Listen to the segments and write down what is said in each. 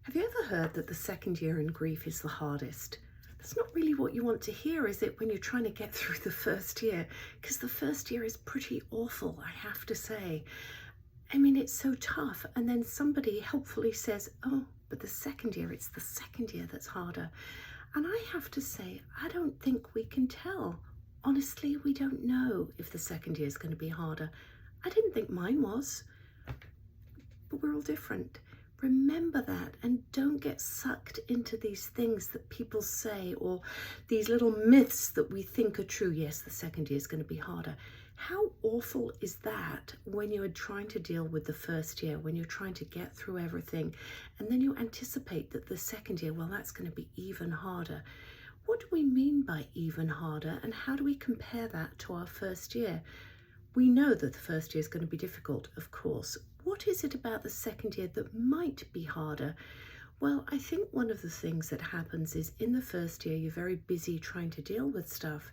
Have you ever heard that the second year in grief is the hardest? That's not really what you want to hear, is it, when you're trying to get through the first year? Because the first year is pretty awful, I have to say. I mean, it's so tough. And then somebody helpfully says, oh, but the second year, it's the second year that's harder. And I have to say, I don't think we can tell. Honestly, we don't know if the second year is going to be harder. I didn't think mine was, but we're all different. Remember that, and don't get sucked into these things that people say or these little myths that we think are true. Yes, the second year is going to be harder. How awful is that when you're trying to deal with the first year, when you're trying to get through everything, and then you anticipate that the second year, well, that's going to be even harder. What do we mean by even harder, and how do we compare that to our first year? We know that the first year is going to be difficult, of course. What is it about the second year that might be harder? Well, I think one of the things that happens is in the first year, you're very busy trying to deal with stuff.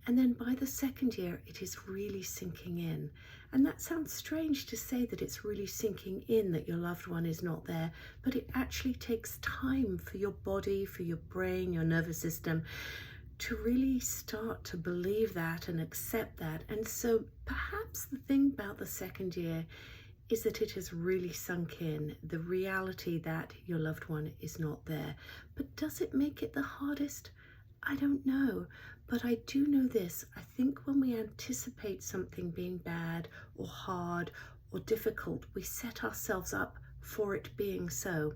And then by the second year, it is really sinking in. And that sounds strange to say that it's really sinking in, that your loved one is not there, but it actually takes time for your body, for your brain, your nervous system to really start to believe that and accept that. And so perhaps the thing about the second year is that it has really sunk in, the reality that your loved one is not there. But does it make it the hardest? I don't know, but I do know this. I think when we anticipate something being bad or hard or difficult, we set ourselves up for it being so.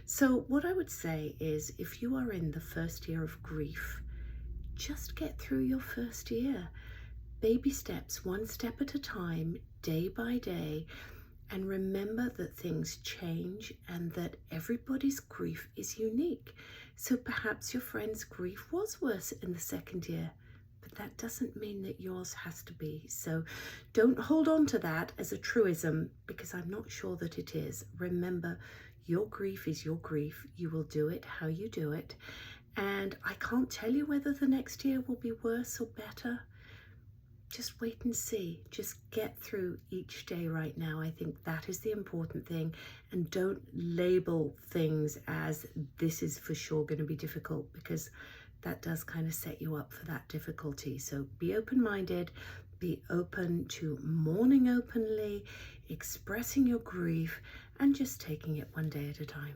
So what I would say is, if you are in the first year of grief, just get through your first year. Baby steps, one step at a time, day by day. And remember that things change and that everybody's grief is unique. So perhaps your friend's grief was worse in the second year, but that doesn't mean that yours has to be. So don't hold on to that as a truism, because I'm not sure that it is. Remember, your grief is your grief. You will do it how you do it. And I can't tell you whether the next year will be worse or better. Just wait and see. Just get through each day right now. I think that is the important thing. And don't label things as this is for sure going to be difficult, because that does kind of set you up for that difficulty. So be open-minded, be open to mourning openly, expressing your grief, and just taking it one day at a time.